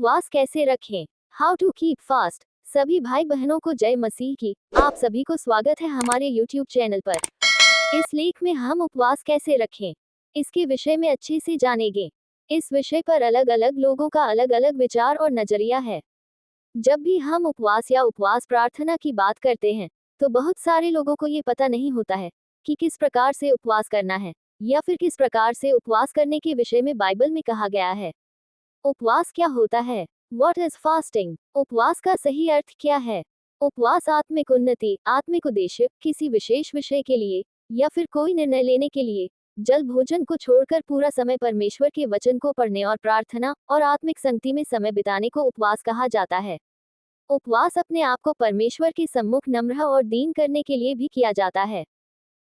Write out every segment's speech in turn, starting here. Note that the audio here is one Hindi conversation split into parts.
उपवास कैसे रखें? How to keep fast. सभी भाई बहनों को जय मसीह की। आप सभी को स्वागत है हमारे YouTube चैनल पर। इस लेख में हम उपवास कैसे रखें, इसके विषय में अच्छे से जानेंगे। इस विषय पर अलग अलग लोगों का अलग अलग विचार और नजरिया है। जब भी हम उपवास या उपवास प्रार्थना की बात करते हैं, तो बहुत सारे लोगों को ये पता नहीं होता है कि किस प्रकार से उपवास करना है, या फिर किस प्रकार से उपवास करने के विषय में बाइबल में कहा गया है। उपवास क्या होता है? What is fasting? उपवास का सही अर्थ क्या है? उपवास आत्मिक उन्नति, आत्मिक उद्देश्य, किसी विशेष विषय के लिए, या फिर कोई निर्णय लेने के लिए, जल भोजन को छोड़कर पूरा समय परमेश्वर के वचन को पढ़ने और प्रार्थना और आत्मिक संगति में समय बिताने को उपवास कहा जाता है। उपवास अपने आप को परमेश्वर के सम्मुख नम्र और दीन करने के लिए भी किया जाता है।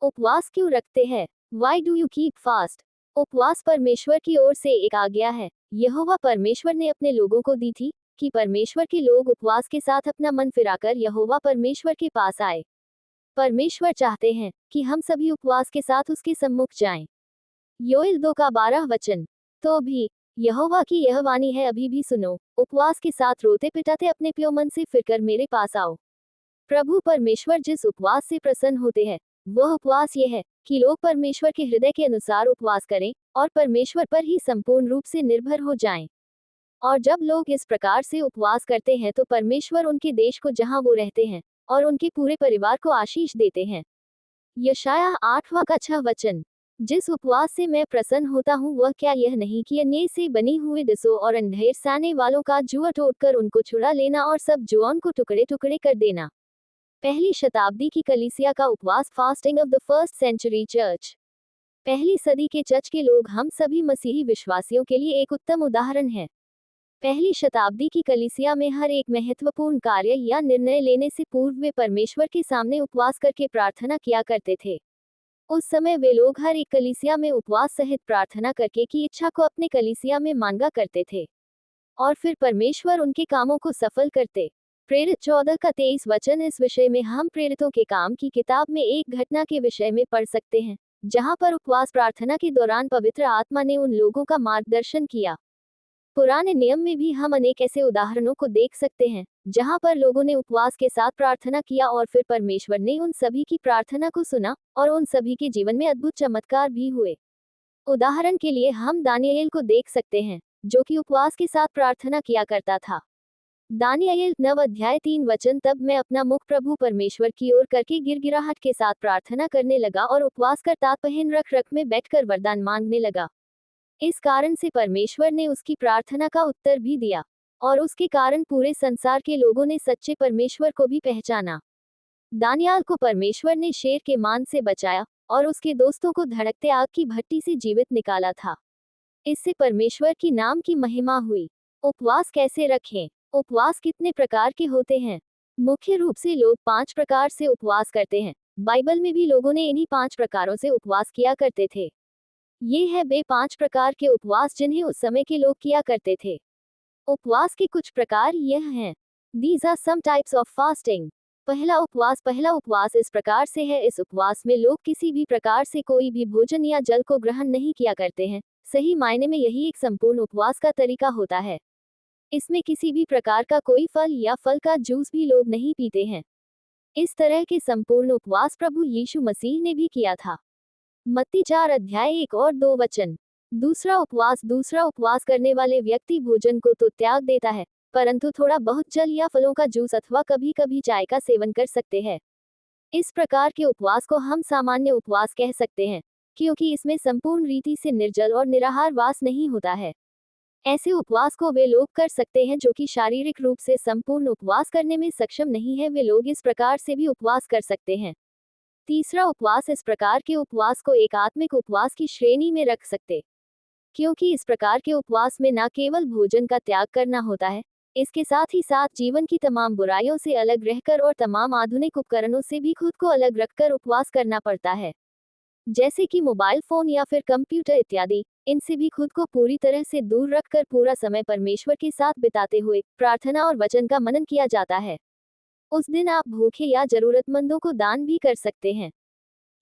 उपवास क्यों रखते हैं? Why do you keep fast? उपवास परमेश्वर की ओर से एक आज्ञा है। यहोवा परमेश्वर ने अपने लोगों को दी थी कि परमेश्वर के लोग उपवास के साथ अपना मन फिराकर यहोवा परमेश्वर के पास आए। परमेश्वर चाहते हैं कि हम सभी उपवास के साथ उसके सम्मुख जाएं। योएल 2:12 तो भी यहोवा की यह वाणी है, अभी भी सुनो, उपवास के साथ रोते पिटाते अपने प्यो मन से फिरकर मेरे पास आओ। प्रभु परमेश्वर जिस उपवास से प्रसन्न होते हैं, वह उपवास ये है कि लोग परमेश्वर के हृदय के अनुसार उपवास करें और परमेश्वर पर ही संपूर्ण रूप से निर्भर हो जाएं। और जब लोग इस प्रकार से उपवास करते हैं तो परमेश्वर उनके देश को जहां वो रहते हैं और उनके पूरे परिवार को आशीष देते हैं। यशायाह 8:6 जिस उपवास से मैं प्रसन्न होता हूँ वह क्या यह नहीं कि अन्य से बनी हुई डिसों और अंधेर साने वालों का जुआ तोड़कर उनको छुड़ा लेना और सब जुआन को टुकड़े टुकड़े कर देना। पहली शताब्दी की कलीसिया का उपवास, fasting of the first century church. पहली सदी के चर्च के लोग हम सभी मसीही विश्वासियों के लिए एक उत्तम उदाहरण है। पहली शताब्दी की कलीसिया में हर एक महत्वपूर्ण कार्य या निर्णय लेने से पूर्व वे परमेश्वर के सामने उपवास करके प्रार्थना किया करते थे। उस समय वे लोग हर एक कलीसिया में उपवास सहित प्रार्थना करके की इच्छा को अपने कलीसिया में मांगा करते थे, और फिर परमेश्वर उनके कामों को सफल करते। प्रेरित 14:23 इस विषय में हम प्रेरितों के काम की किताब में एक घटना के विषय में पढ़ सकते हैं, जहां पर उपवास प्रार्थना के दौरान पवित्र आत्मा ने उन लोगों का मार्गदर्शन किया। पुराने नियम में भी हम अनेक ऐसे उदाहरणों को देख सकते हैं जहां पर लोगों ने उपवास के साथ प्रार्थना किया और फिर परमेश्वर ने उन सभी की प्रार्थना को सुना और उन सभी के जीवन में अद्भुत चमत्कार भी हुए। उदाहरण के लिए हम दानियेल को देख सकते हैं, जो कि उपवास के साथ प्रार्थना किया करता था। दानियेल 9:3 तब मैं अपना मुख प्रभु परमेश्वर की ओर करके गिड़गिड़ाहट के साथ प्रार्थना करने लगा और उपवास कर तात्पहीन रख में बैठकर वरदान मांगने लगा। इस कारण से परमेश्वर ने उसकी प्रार्थना का उत्तर भी दिया, और उसके कारण पूरे संसार के लोगों ने सच्चे परमेश्वर को भी पहचाना। दानियाल को परमेश्वर ने शेर के मान से बचाया और उसके दोस्तों को धड़कते आग की भट्टी से जीवित निकाला था। इससे परमेश्वर की नाम की महिमा हुई। उपवास कैसे रखें? उपवास कितने प्रकार के होते हैं? मुख्य रूप से लोग 5 प्रकार से उपवास करते हैं। बाइबल में भी लोगों ने इन्हीं 5 प्रकारों से उपवास किया करते थे। ये है वे 5 प्रकार के उपवास जिन्हें उस समय के लोग किया करते थे। उपवास के कुछ प्रकार यह हैं। These are some types of fasting. पहला उपवास इस प्रकार से है, इस उपवास में लोग किसी भी प्रकार से कोई भी भोजन या जल को ग्रहण नहीं किया करते हैं। सही मायने में यही एक संपूर्ण उपवास का तरीका होता है। इसमें किसी भी प्रकार का कोई फल या फल का जूस भी लोग नहीं पीते हैं। इस तरह के संपूर्ण उपवास प्रभु यीशु मसीह ने भी किया था। मत्ती 4:1-2 दूसरा उपवास करने वाले व्यक्ति भोजन को तो त्याग देता है, परंतु थोड़ा बहुत जल या फलों का जूस अथवा कभी कभी चाय का सेवन कर सकते हैं। इस प्रकार के उपवास को हम सामान्य उपवास कह सकते हैं, क्योंकि इसमें संपूर्ण रीति से निर्जल और निराहार वास नहीं होता है। ऐसे उपवास को वे लोग कर सकते हैं जो कि शारीरिक रूप से संपूर्ण उपवास करने में सक्षम नहीं है। वे लोग इस प्रकार से भी उपवास कर सकते हैं। तीसरा उपवास, इस प्रकार के उपवास को एक आत्मिक उपवास की श्रेणी में रख सकते, क्योंकि इस प्रकार के उपवास में न केवल भोजन का त्याग करना होता है, इसके साथ ही साथ जीवन की तमाम बुराइयों से अलग रहकर और तमाम आधुनिक उपकरणों से भी खुद को अलग रखकर उपवास करना पड़ता है, जैसे कि मोबाइल फोन या फिर कंप्यूटर इत्यादि। इनसे भी खुद को पूरी तरह से दूर रखकर पूरा समय परमेश्वर के साथ बिताते हुए प्रार्थना और वचन का मनन किया जाता है। उस दिन आप भूखे या जरूरतमंदों को दान भी कर सकते हैं।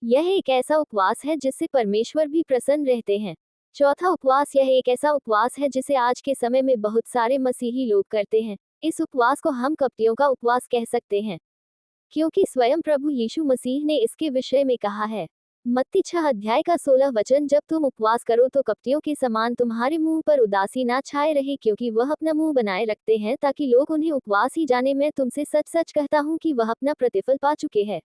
यह एक ऐसा उपवास है जिससे परमेश्वर भी प्रसन्न रहते हैं। चौथा उपवास, यह एक ऐसा उपवास है जिसे आज के समय में बहुत सारे मसीही लोग करते हैं। इस उपवास को हम कपटियों का उपवास कह सकते हैं, क्योंकि स्वयं प्रभु यीशु मसीह ने इसके विषय में कहा है। मत्ती 6 अध्याय का 16 वचन, जब तुम उपवास करो तो कपटियों के समान तुम्हारे मुंह पर उदासी ना छाए रहे, क्योंकि वह अपना मुंह बनाए रखते हैं ताकि लोग उन्हें उपवास ही जाने। मैं तुमसे सच सच कहता हूँ कि वह अपना प्रतिफल पा चुके हैं।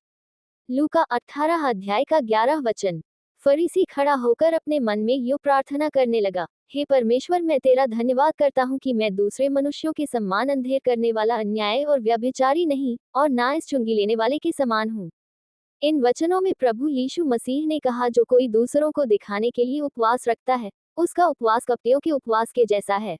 लूका 18 अध्याय का 11 वचन। फरीसी खड़ा होकर अपने मन में यूं प्रार्थना करने लगा, हे परमेश्वर, मैं तेरा धन्यवाद करता हूँ कि मैं दूसरे मनुष्यों के सम्मान अंधेर करने वाला, अन्याय और व्यभिचारी नहीं, और ना इस चुंगी लेने वाले के समान हूँ। इन वचनों में प्रभु यीशु मसीह ने कहा, जो कोई दूसरों को दिखाने के लिए उपवास रखता है, उसका उपवास कपटियों के उपवास के जैसा है,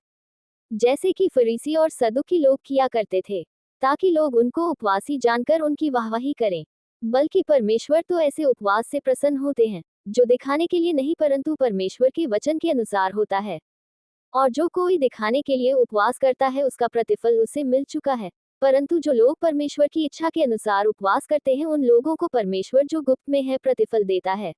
जैसे कि फरीसी और सदुकी लोग किया करते थे, ताकि लोग उनको उपवासी जानकर उनकी वाहवाही करें। बल्कि परमेश्वर तो ऐसे उपवास से प्रसन्न होते हैं, जो दिखाने के लिए नहीं परंतु परमेश्वर के वचन के अनुसार होता है। और जो कोई दिखाने के लिए उपवास करता है, उसका प्रतिफल उसे मिल चुका है। परंतु जो लोग परमेश्वर की इच्छा के अनुसार उपवास करते हैं, उन लोगों को परमेश्वर जो गुप्त में है प्रतिफल देता है।